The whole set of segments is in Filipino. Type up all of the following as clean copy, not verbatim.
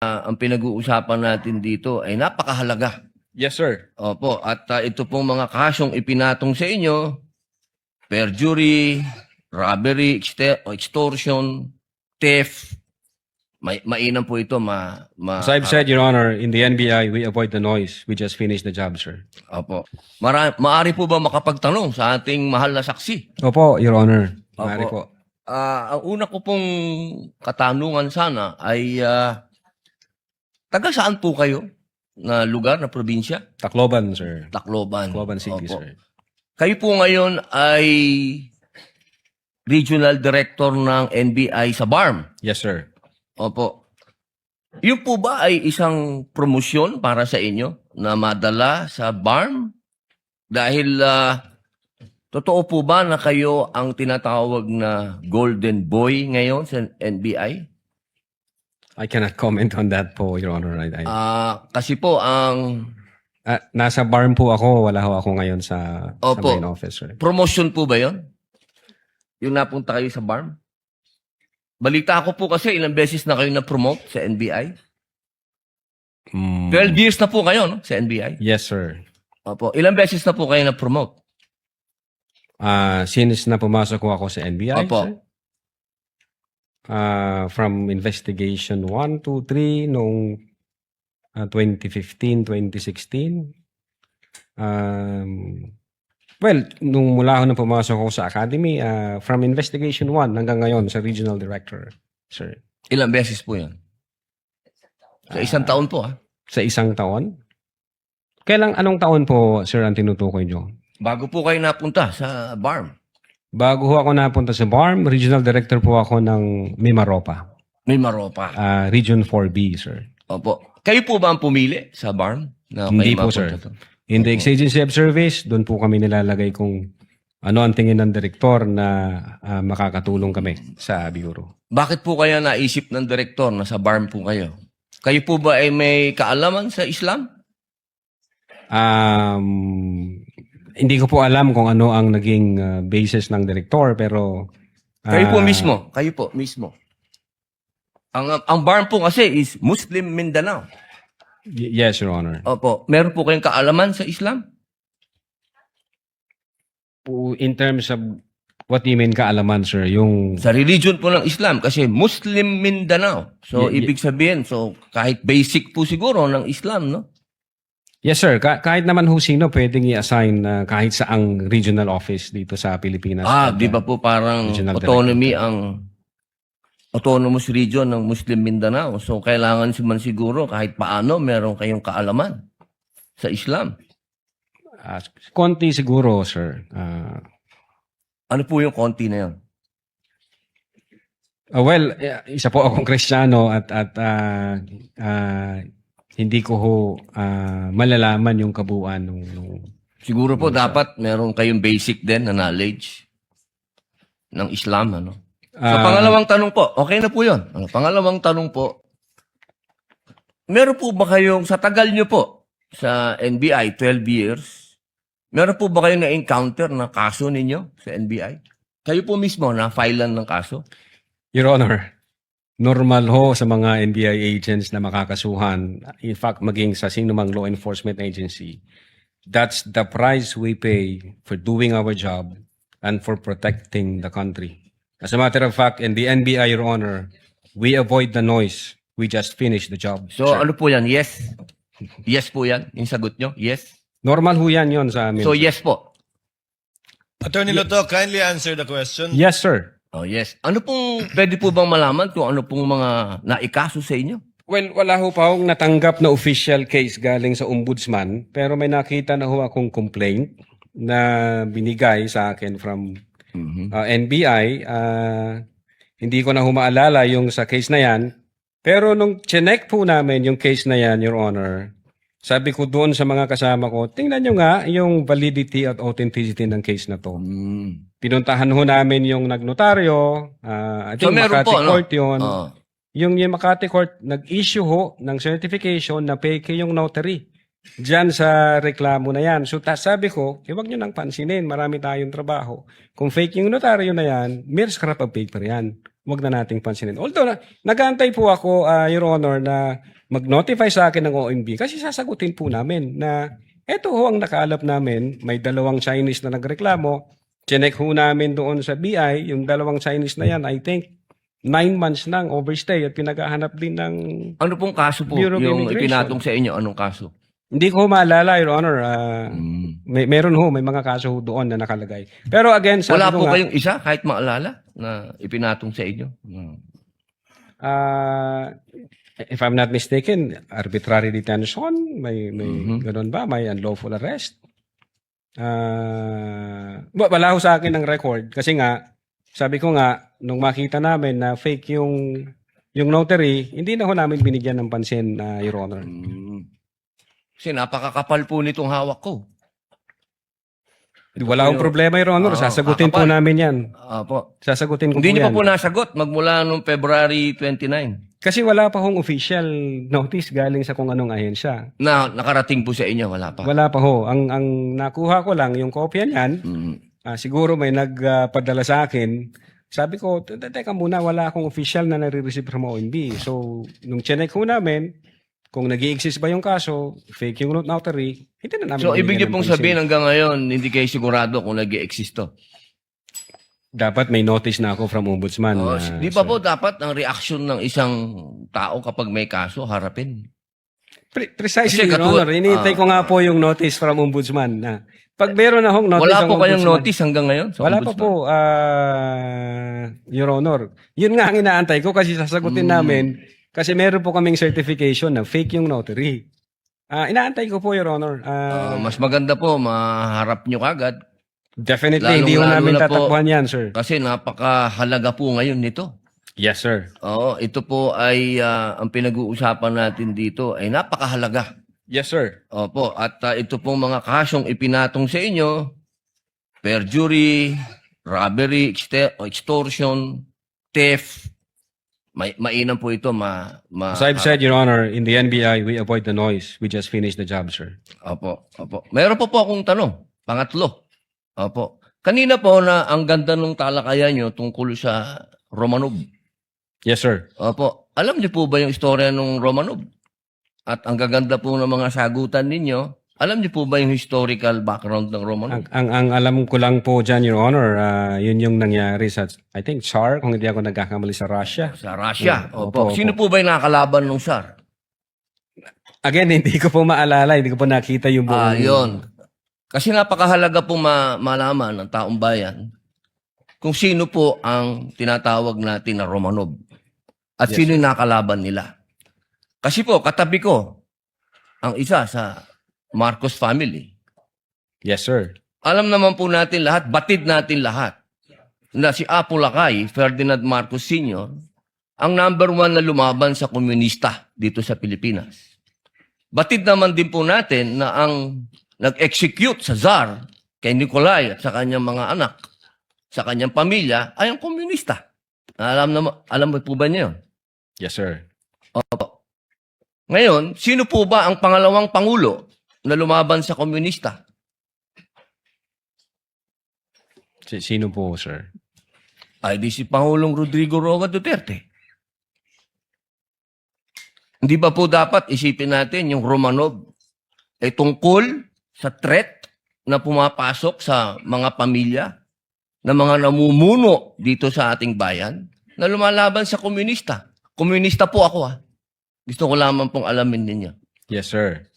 Ang pinag-uusapan natin dito ay napakahalaga. Yes, sir. Opo, at ito pong mga kasong ipinatong sa inyo, perjury, robbery, extortion, theft, mainam po ito As I've said, Your Honor, in the NBI, we avoid the noise. We just finish the job, sir. Opo. Maari po ba makapagtanong sa ating mahal na saksi? Opo, Your Honor. Maaari Opo. po. Ang una ko pong katanungan sana ay taga saan po kayo na lugar, na probinsya? Tacloban, sir. Tacloban. Tacloban City, Opo. sir. Kayo po ngayon ay Regional Director ng NBI sa BARM. Yes, sir. Opo. Yun po ba ay isang promosyon para sa inyo na madala sa BARM? Dahil totoo po ba na kayo ang tinatawag na Golden Boy ngayon sa NBI? I cannot comment on that po, Your Honor. Kasi po ang Nasa BARM po ako. Wala ho ako ngayon sa Opo. main office, sir. promotion po ba yon? Yung napunta kayo sa BARM? Balita ko po kasi ilang beses na kayo na-promote sa NBI. 12 years na po kayo, no? Sa NBI. Yes, sir. Opo. Ilang beses na po kayo na-promote? Since na pumasok ko ako sa NBI, Opo. sir. From investigation 1, 2, 3 noong 2015, 2016. Well, nung mula ako na pumasok ako sa academy, from investigation 1 hanggang ngayon sa regional director, sir. Ilang beses po yan? Sa isang taon po, Sa isang taon? Anong taon po, sir, ang tinutukoy nyo? Bago po kayo napunta sa BARM. Bago ho ako napunta sa BARM, regional director po ako ng Mimaropa, May Maropa. Region 4B, sir. Opo. Kayo po ba ang pumili sa BARM? Na Hindi kayo po, sir. mapunta to? In the ex-agency of service, doon po kami nilalagay kung ano ang tingin ng direktor na makakatulong kami sa bureau. Bakit po kaya naisip ng direktor na sa BARM po kayo? Kayo po ba ay may kaalaman sa Islam? Hindi ko po alam kung ano ang naging basis ng direktor, pero Kayo po mismo. Kayo po mismo. Ang BARM po kasi is Muslim Mindanao. Yes, Your Honor. Opo. Meron po kayong kaalaman sa Islam? In terms of what do you mean kaalaman, sir? Yung Sa religion po ng Islam kasi Muslim Mindanao. So, ibig sabihin, kahit basic po siguro ng Islam, no? Yes, sir. Kahit naman ho sino pwedeng i-assign kahit saang regional office dito sa Pilipinas. Di ba po parang Regional autonomy ang autonomous region ng Muslim Mindanao. So, kailangan man siguro kahit paano meron kayong kaalaman sa Islam. Konti siguro, sir. Ano po yung konti na yun? Well, isa po akong Kristiyano at hindi ko ho malalaman yung kabuuan nung Siguro po dapat meron kayong basic din na knowledge ng Islam, ano? So, pangalawang tanong po, okay na po yun. Pangalawang tanong po, meron po ba kayong, sa tagal nyo po, sa NBI, 12 years, meron po ba kayong na-encounter na kaso ninyo sa NBI? Kayo po mismo na-filean ng kaso? Your Honor, normal ho sa mga NBI agents na makakasuhan, in fact, maging sa sinumang law enforcement agency, that's the price we pay for doing our job and for protecting the country. As a matter of fact, in the NBI, Your Honor, we avoid the noise. We just finish the job. So, sir. ano po yan? Yes? Yes po yan? Yung sagot nyo? Yes? Normal ho yan yun sa amin. So, sir. yes po. Attorney Loto, kindly answer the question. Yes, sir. Oh, yes. Ano pong, pwede po bang malaman kung ano pong mga naikaso sa inyo? Well, wala ho pa akong natanggap na official case galing sa ombudsman, pero may nakita na ho akong complaint na binigay sa akin from NBI. Hindi ko na humaalala yung sa case na yan. Pero nung chinek po namin yung case na yan, Your Honor, sabi ko doon sa mga kasama ko, tingnan nyo nga yung validity at authenticity ng case na to. Pinuntahan ho namin yung nagnotaryo. I think meron Makati po, no? Court yun. Oh. Yung Makati Court, nag-issue ho ng certification na fake yung notary. dyan sa reklamo na yan. So sabi ko, huwag nyo nang pansinin, marami tayong trabaho. Kung fake yung notaryo na yan, mere scrap of paper yan. Huwag na nating pansinin. Although, nag-aantay po ako, Your Honor, na mag-notify sa akin ng OMB kasi sasagutin po namin na eto ho ang nakaalap namin, may dalawang Chinese na nagreklamo, chinek ho namin doon sa BI, yung dalawang Chinese na yan, I think, 9 months nang overstay at pinaghahanap din ng... Ano pong kaso po Bureau of yung Immigration. ipinatong sa inyo? Anong kaso? Hindi ko maalala, Your Honor. Meron ho, may mga kaso ho doon na nakalagay. Pero again, sabi Wala ko po nga, kayong isa kahit maalala na ipinatong sa inyo? if I'm not mistaken, arbitrary detention, may ganun ba? May unlawful arrest? Wala ho sa akin ang record kasi nga, sabi ko nga, nung makita namin na fake yung notary, hindi na ho namin binigyan ng pansin, Your Honor. Kasi napakakapal po nitong hawak ko. Wala akong problema, Your Honor. Sasagutin po kakapal. namin yan. Apo. Sasagutin ko Hindi po niyo yan. pa po nasagot magmula noong February 29 Kasi wala pa hong official notice galing sa kung anong ahensya. na nakarating po sa inyo. Wala pa. Wala pa ho. Ang nakuha ko lang, yung kopya niyan, siguro may nagpadala sa akin. Sabi ko, teka muna, wala akong official na nare-receive from OMB. So, nung chinek ho namin, kung nag-i-exist ba yung kaso, fake yung notary, hindi na namin So, ibig niyo binigyan ng pong pansin. sabihin hanggang ngayon, hindi kayo sigurado kung nag-i-exist to. Dapat may notice na ako from Ombudsman. Di ba po dapat ang reaction ng isang tao kapag may kaso, harapin? Precisely, Kasi Your Honor. Hinihintay ko nga po yung notice from Ombudsman. Na pag meron na hong notice Wala ang po kayong Ombudsman, notice hanggang ngayon? Sa wala pa ombudsman? po, Your Honor. Yun nga ang inaantay ko kasi sasagutin namin kasi meron po kaming certification na fake yung notary. Inaantay ko po, Your Honor. Mas maganda po, maharap nyo kagad. Definitely, hindi ko lalong-lalo namin na po- tatakbuhan yan, sir. Kasi napakahalaga po ngayon nito. Yes, sir. Oo, ito po ay ang pinag-uusapan natin dito ay napakahalaga. Yes, sir. Opo, at ito pong mga kasong ipinatong sa inyo, perjury, robbery, extortion, theft, mainam po ito As I've said, Your Honor, in the NBI, we avoid the noise. We just finish the job, sir. Opo. Meron po akong tanong, pangatlo. Opo. Kanina po na ang ganda ng talakayan nyo tungkol sa Romanov. Yes, sir. Opo. Alam niyo po ba yung istorya ng Romanov? At ang gaganda po ng mga sagutan ninyo, alam niyo po ba yung historical background ng Romanov? Ang alam ko lang po dyan, Your Honor, yun yung nangyari sa, I think, Tsar, kung hindi ako nagkakamali sa Russia. Sa Russia. Opo. Sino po ba yung nakakalaban ng Tsar? Again, hindi ko po maalala, hindi ko po nakita yung buong... Yun. Kasi napakahalaga po malaman ng taong bayan kung sino po ang tinatawag natin na Romanov at sino yung nakalaban nila. Kasi po, katabi ko ang isa sa Marcos family. Yes, sir. Alam naman po natin lahat, batid natin lahat, na si Apo Lakay, Ferdinand Marcos Sr., ang number 1 na lumaban sa komunista dito sa Pilipinas. Batid naman din po natin na ang nag-execute sa Tsar kay Nikolai at sa kanyang mga anak, sa kanyang pamilya, ay ang komunista. Alam mo po ba niyo? Yes, sir. Opo. Ngayon, sino po ba ang pangalawang pangulo na lumaban sa komunista? Sino po, sir? Ay di si Pangulong Rodrigo Roa Duterte. Hindi ba po dapat isipin natin yung Romanov ay tungkol sa threat na pumapasok sa mga pamilya na mga namumuno dito sa ating bayan na lumalaban sa komunista. Komunista po ako Gusto ko lamang pong alamin ninyo. Yes, sir.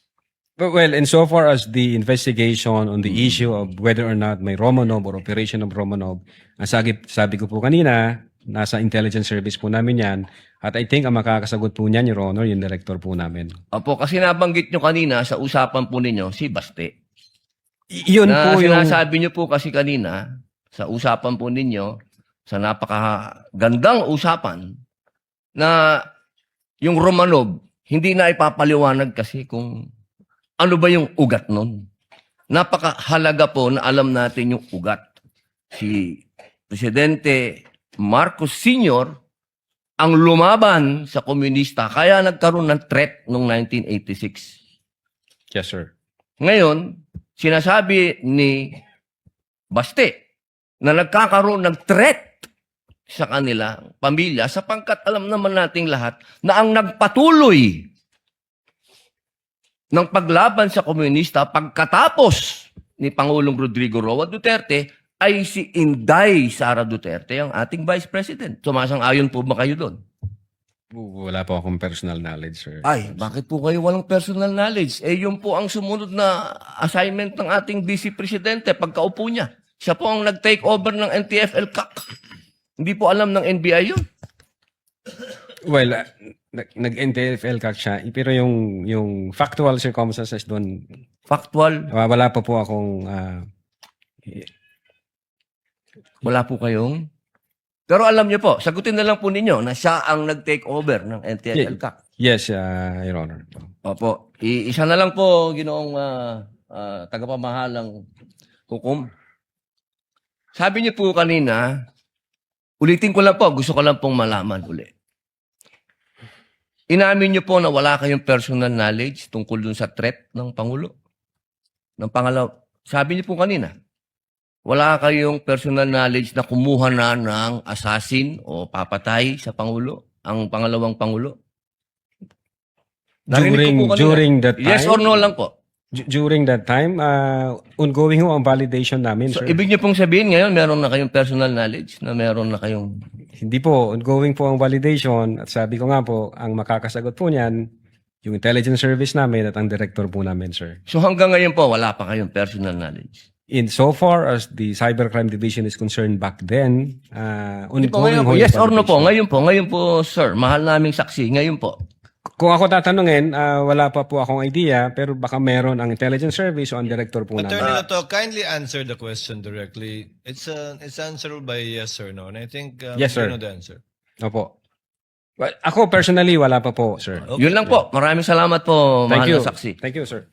Well, insofar as the investigation on the issue of whether or not may Romanov or operation of Romanov, ang sabi ko po kanina, nasa intelligence service po namin yan. At I think ang makakasagot po niyan, Your Honor, yung director po namin. Opo, kasi nabanggit nyo kanina sa usapan po ninyo si Baste. Yun Na po yung... sinasabi nyo po kasi kanina sa usapan po ninyo, sa napakagandang usapan, na yung Romanov, hindi na ipapaliwanag kasi kung ano ba yung ugat nun. Napakahalaga po na alam natin yung ugat. Si Presidente Marcos Sr. ang lumaban sa komunista, kaya nagkaroon ng threat noong 1986. Yes, sir. Ngayon, sinasabi ni Baste na nagkakaroon ng threat sa kanila pamilya sapagkat alam naman nating lahat na ang nagpatuloy ng paglaban sa komunista pagkatapos ni Pangulong Rodrigo Roa Duterte ay si Inday Sara Duterte, ang ating Vice President. Sumasang-ayon po ba kayo doon? Wala po akong personal knowledge, sir. Ay, bakit po kayo walang personal knowledge? Eh, yun po ang sumunod na assignment ng ating Vice Presidente pagkaupo niya. Siya po ang nag-take over ng NTF-ELCAC. Hindi po alam ng NBI yun. Well, nag-NTFL kak siya, pero yung factual circumstances doon, Factual, wala pa po akong wala po kayong... Pero alam niyo po, sagutin na lang po ninyo na siya ang nag-take over ng NTF-ELCAC. yes, Your Honor. Opo. Isa na lang po, ginoong tagapamahalang hukom. Sabi niyo po kanina, ulitin ko lang po, gusto ko lang pong malaman uli. Inamin niyo po na wala kayong personal knowledge tungkol dun sa threat ng Pangulo. Ng pangalaw, sabi niyo po kanina, wala kayong personal knowledge na kumuha na ng assassin o papatay sa Pangulo, ang pangalawang Pangulo. Narinig ko po kanina. During that time? Yes or no lang po. During that time, ongoing ho ang validation namin, So, sir. ibig niyo pong sabihin ngayon, meron na kayong personal knowledge na meron na kayong... Hindi po, ongoing po ang validation. At sabi ko nga po, ang makakasagot po niyan, yung intelligence service namin at ang director po namin, sir. So, hanggang ngayon po, wala pa kayong personal knowledge. In so far as the Cybercrime Division is concerned back then, Hindi po, ongoing ngayon po. ho yung Yes or no po? validation. Ngayon po, sir. Mahal naming saksi. Ngayon po. Kung ako tatanungin, wala pa po akong idea, pero baka meron ang intelligence service o ang director po namin. Attorney Lato, kindly answer the question directly. It's answerable by yes or no. And I think Yes, sir. you know the answer. Opo. Well, ako personally, wala pa po, sir. Okay. Yun lang po. Maraming salamat po, Thank mahal you. na saksi. Thank you, sir.